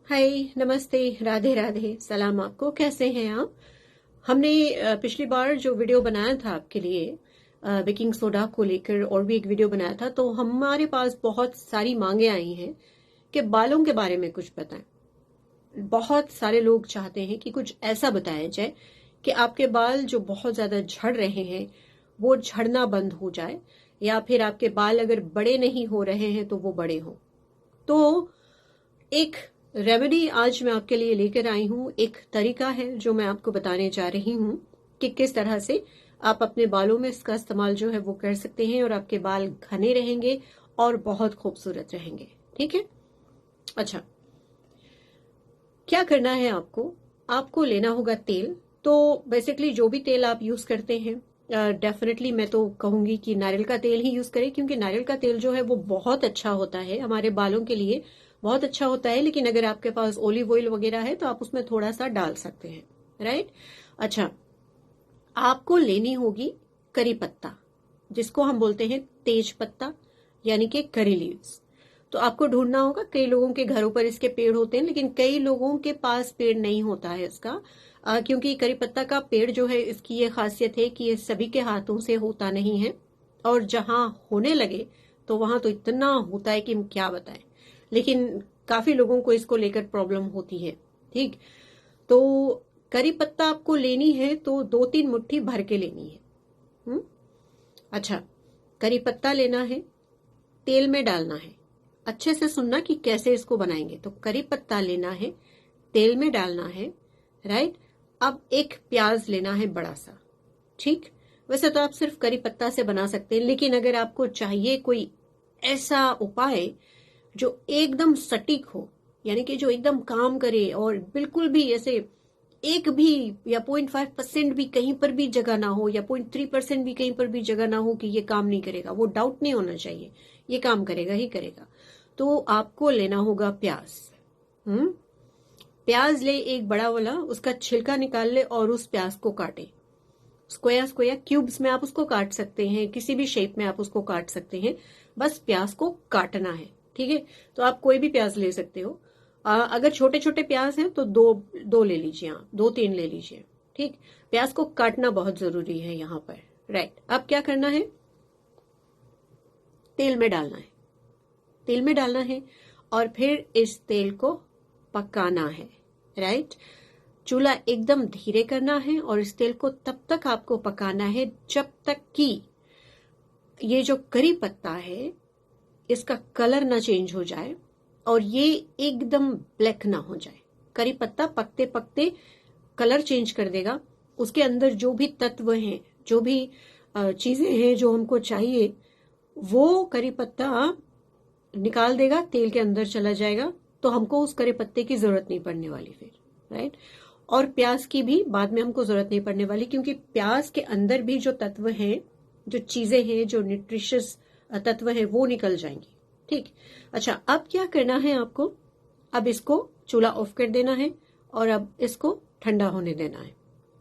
हाय, नमस्ते, राधे राधे, सलाम आपको। कैसे हैं आप? हमने पिछली बार जो वीडियो बनाया था आपके लिए बेकिंग सोडा को लेकर और भी एक वीडियो बनाया था, तो हमारे पास बहुत सारी मांगे आई हैं कि बालों के बारे में कुछ बताएं। बहुत सारे लोग चाहते हैं कि कुछ ऐसा बताया जाए कि आपके बाल जो बहुत ज्यादा झड़ रहे हैं वो झड़ना बंद हो जाए, या फिर आपके बाल अगर बड़े नहीं हो रहे हैं तो वो बड़े हों। तो एक रेमेडी आज मैं आपके लिए लेकर आई हूं, एक तरीका है जो मैं आपको बताने जा रही हूं कि किस तरह से आप अपने बालों में इसका इस्तेमाल जो है वो कर सकते हैं और आपके बाल घने रहेंगे और बहुत खूबसूरत रहेंगे। ठीक है। अच्छा, क्या करना है आपको? आपको लेना होगा तेल। तो बेसिकली जो भी तेल आप यूज करते हैं, डेफिनेटली मैं तो कहूंगी कि नारियल का तेल ही यूज करें, क्योंकि नारियल का तेल जो है वो बहुत अच्छा होता है हमारे बालों के लिए, बहुत अच्छा होता है। लेकिन अगर आपके पास ओलिव ऑयल वगैरह है तो आप उसमें थोड़ा सा डाल सकते हैं। राइट। अच्छा, आपको लेनी होगी करी पत्ता, जिसको हम बोलते हैं तेज पत्ता, यानी कि करी लीव्स। तो आपको ढूंढना होगा। कई लोगों के घरों पर इसके पेड़ होते हैं, लेकिन कई लोगों के पास पेड़ नहीं होता है इसका, क्योंकि करी पत्ता का पेड़ जो है, इसकी ये खासियत है कि ये सभी के हाथों से होता नहीं है, और जहां होने लगे तो वहां तो इतना होता है कि हम क्या बताएं। लेकिन काफी लोगों को इसको लेकर प्रॉब्लम होती है। ठीक। तो करी पत्ता आपको लेनी है तो 2-3 मुट्ठी भर के लेनी है। हम्म। अच्छा, करी पत्ता लेना है, तेल में डालना है। अच्छे से सुनना कि कैसे इसको बनाएंगे। तो करी पत्ता लेना है, तेल में डालना है। राइट। अब एक प्याज लेना है बड़ा सा। ठीक। वैसे तो आप सिर्फ करी पत्ता से बना सकते हैं, लेकिन अगर आपको चाहिए कोई ऐसा उपाय जो एकदम सटीक हो, यानी कि जो एकदम काम करे और बिल्कुल भी ऐसे एक भी या 0.5% भी कहीं पर भी जगह ना हो, या 0.3% भी कहीं पर भी जगह ना हो कि ये काम नहीं करेगा, वो डाउट नहीं होना चाहिए, ये काम करेगा ही करेगा। तो आपको लेना होगा प्याज। हम्म। प्याज ले एक बड़ा वाला, उसका छिलका निकाल ले और उस प्याज को काटे। स्क्वायर स्क्वायर क्यूब्स में आप उसको काट सकते हैं, किसी भी शेप में आप उसको काट सकते हैं। बस प्याज को काटना है। ठीक है। तो आप कोई भी प्याज ले सकते हो। अगर छोटे छोटे प्याज हैं तो दो दो ले लीजिए, आप 2-3 ले लीजिए। ठीक। प्याज को काटना बहुत जरूरी है यहाँ पर। राइट। अब क्या करना है? तेल में डालना है। तेल में डालना है और फिर इस तेल को पकाना है। राइट। चूल्हा एकदम धीरे करना है और इस तेल को तब तक आपको पकाना है जब तक कि ये जो करी पत्ता है इसका कलर ना चेंज हो जाए और ये एकदम ब्लैक ना हो जाए। करी पत्ता पकते पकते कलर चेंज कर देगा। उसके अंदर जो भी तत्व हैं, जो भी चीजें हैं जो हमको चाहिए, वो करी पत्ता निकाल देगा, तेल के अंदर चला जाएगा। तो हमको उस करी पत्ते की जरूरत नहीं पड़ने वाली फिर। राइट। और प्याज की भी बाद में हमको जरूरत नहीं पड़ने वाली, क्योंकि प्याज के अंदर भी जो तत्व हैं, जो चीजें हैं, जो न्यूट्रिशियस तत्व है, वो निकल जाएंगी। ठीक। अच्छा, अब क्या करना है आपको? अब इसको चूल्हा ऑफ कर देना है और अब इसको ठंडा होने देना है।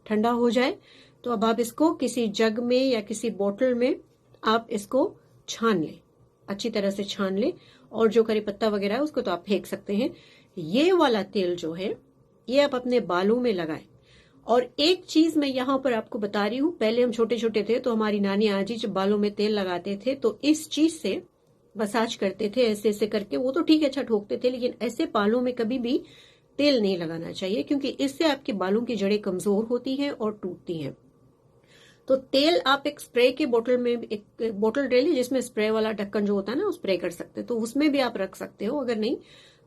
ठंडा हो जाए तो अब आप इसको किसी जग में या किसी बोतल में आप इसको छान लें, अच्छी तरह से छान लें। और जो करी पत्ता वगैरह है उसको तो आप फेंक सकते हैं। ये वाला तेल जो है ये आप अपने बालों में लगाएं। और एक चीज मैं यहाँ पर आपको बता रही हूँ, पहले हम छोटे छोटे थे तो हमारी नानी आजी जब बालों में तेल लगाते थे तो इस चीज से मसाज करते थे, ऐसे ऐसे करके। वो तो ठीक है, अच्छा ठोकते थे, लेकिन ऐसे बालों में कभी भी तेल नहीं लगाना चाहिए, क्योंकि इससे आपके बालों की जड़ें कमजोर होती हैं और टूटती हैं। तो तेल आप एक स्प्रे के बोतल में, एक बोतल ले ली जिसमें स्प्रे वाला ढक्कन जो होता है ना, वो स्प्रे कर सकते हैं, तो उसमें भी आप रख सकते हो। अगर नहीं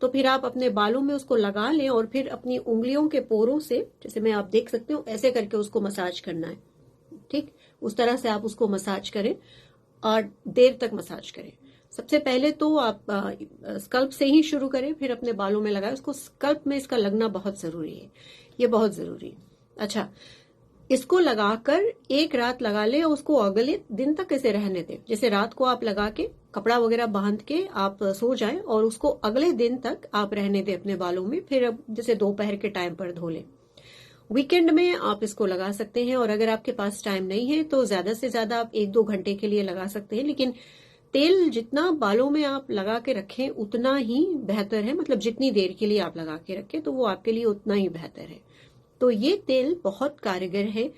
तो फिर आप अपने बालों में उसको लगा लें और फिर अपनी उंगलियों के पोरों से, जैसे मैं आप देख सकते हो, ऐसे करके उसको मसाज करना है। ठीक। उस तरह से आप उसको मसाज करें और देर तक मसाज करें। सबसे पहले तो आप स्कल्प से ही शुरू करें, फिर अपने बालों में लगाएं। उसको स्कल्प में इसका लगना बहुत जरूरी है, ये बहुत जरूरी है। अच्छा, इसको लगाकर एक रात लगा ले और उसको अगले दिन तक ऐसे रहने दें। जैसे रात को आप लगा के कपड़ा वगैरह बांध के आप सो जाएं और उसको अगले दिन तक आप रहने दें अपने बालों में। फिर अब जैसे दोपहर के टाइम पर धो लें। वीकेंड में आप इसको लगा सकते हैं, और अगर आपके पास टाइम नहीं है तो ज्यादा से ज्यादा आप 1-2 घंटे के लिए लगा सकते हैं। लेकिन तेल जितना बालों में आप लगा के रखें उतना ही बेहतर है, मतलब जितनी देर के लिए आप लगा के रखें तो वो आपके लिए उतना ही बेहतर है। तो ये तेल बहुत कारगर है,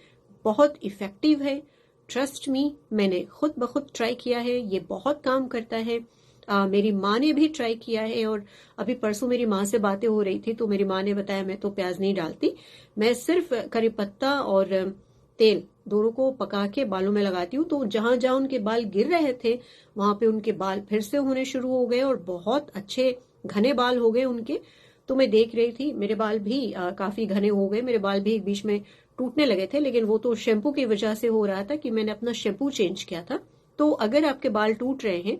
बहुत इफेक्टिव है, ट्रस्ट मी, मैंने खुद ब खुद ट्राई किया है, ये बहुत काम करता है। मेरी माँ ने भी ट्राई किया है, और अभी परसों मेरी माँ से बातें हो रही थी तो मेरी माँ ने बताया मैं तो प्याज नहीं डालती, मैं सिर्फ करी पत्ता और तेल दोनों को पका के बालों में लगाती हूँ। तो जहां जहां उनके बाल गिर रहे थे वहां पे उनके बाल फिर से होने शुरू हो गए और बहुत अच्छे घने बाल हो गए उनके। तो मैं देख रही थी मेरे बाल भी काफी घने हो गए, मेरे बाल भी एक बीच में टूटने लगे थे, लेकिन वो तो शैम्पू की वजह से हो रहा था कि मैंने अपना शैम्पू चेंज किया था। तो अगर आपके बाल टूट रहे हैं,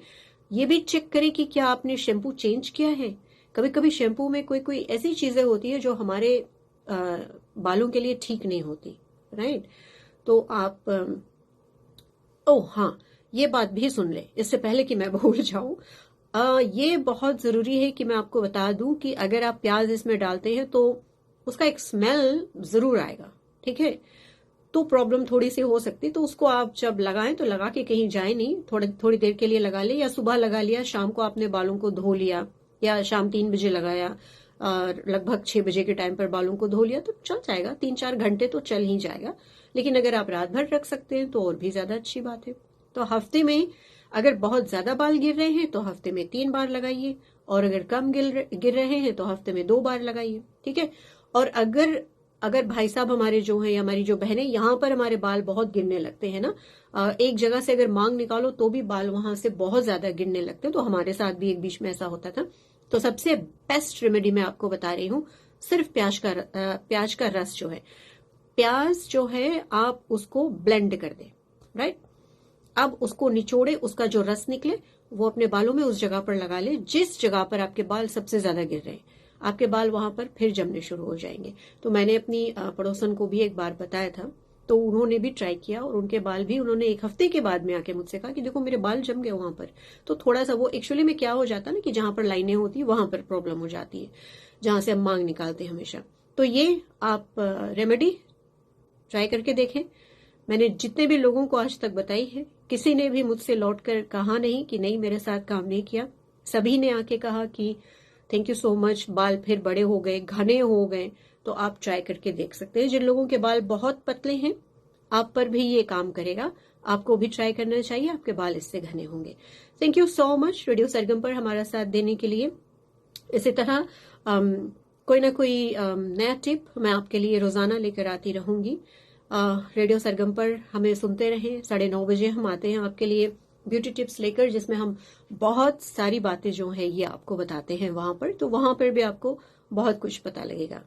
ये भी चेक करें कि क्या आपने शैम्पू चेंज किया है। कभी कभी शैम्पू में कोई कोई ऐसी चीजें होती है जो हमारे बालों के लिए ठीक नहीं होती, राइट। तो आप ओह हाँ, ये बात भी सुन ले इससे पहले कि मैं भूल जाऊं। ये बहुत जरूरी है कि मैं आपको बता दूं कि अगर आप प्याज इसमें डालते हैं तो उसका एक स्मेल जरूर आएगा, ठीक है। तो प्रॉब्लम थोड़ी सी हो सकती है, तो उसको आप जब लगाएं तो लगा के कहीं जाए नहीं, थोड़ी देर के लिए लगा ले, या सुबह लगा लिया, शाम को आपने बालों को धो लिया, या शाम 3 बजे लगाया, लगभग 6 बजे के टाइम पर बालों को धो लिया तो चल जाएगा, 3-4 घंटे तो चल ही जाएगा। लेकिन अगर आप रात भर रख सकते हैं तो और भी ज्यादा अच्छी बात है। तो हफ्ते में अगर बहुत ज्यादा बाल गिर रहे हैं तो हफ्ते में 3 बार लगाइए, और अगर कम गिर रहे हैं तो हफ्ते में 2 बार लगाइए, ठीक है। और अगर भाई साहब हमारे जो हैं या हमारी जो बहनें, यहाँ पर हमारे बाल बहुत गिरने लगते हैं ना, एक जगह से अगर मांग निकालो तो भी बाल वहां से बहुत ज्यादा गिरने लगते हैं, तो हमारे साथ भी एक बीच में ऐसा होता था। तो सबसे बेस्ट रेमेडी मैं आपको बता रही हूँ, सिर्फ प्याज का रस जो है, प्याज जो है आप उसको ब्लेंड कर दें, राइट। अब उसको निचोड़े, उसका जो रस निकले वो अपने बालों में उस जगह पर लगा ले जिस जगह पर आपके बाल सबसे ज्यादा गिर रहे हैं, आपके बाल वहां पर फिर जमने शुरू हो जाएंगे। तो मैंने अपनी पड़ोसन को भी एक बार बताया था, तो उन्होंने भी ट्राई किया और उनके बाल भी, उन्होंने 1 हफ्ते के बाद में आके मुझसे कहा कि देखो मेरे बाल जम गए वहां पर। तो थोड़ा सा वो एक्चुअली में क्या हो जाता है ना कि जहां पर लाइनें होती है वहां पर प्रॉब्लम हो जाती है, जहां से हम मांग निकालते हैं हमेशा। तो ये आप रेमेडी ट्राई करके देखें। मैंने जितने भी लोगों को आज तक बताई है, किसी ने भी मुझसे लौट कर कहा नहीं कि नहीं मेरे साथ काम नहीं किया, सभी ने आके कहा कि थैंक यू सो मच, बाल फिर बड़े हो गए, घने हो गए। तो आप ट्राई करके देख सकते हैं। जिन लोगों के बाल बहुत पतले हैं, आप पर भी ये काम करेगा, आपको भी ट्राई करना चाहिए, आपके बाल इससे घने होंगे। Thank you so much radio Sargam पर हमारा साथ देने के लिए। इसी तरह कोई ना कोई नया टिप मैं आपके लिए रोजाना लेकर आती रहूंगी। रेडियो सरगम पर हमें सुनते रहें। 9:30 बजे हम आते हैं आपके लिए ब्यूटी टिप्स लेकर, जिसमें हम बहुत सारी बातें जो है ये आपको बताते हैं वहां पर, तो वहां पर भी आपको बहुत कुछ पता लगेगा।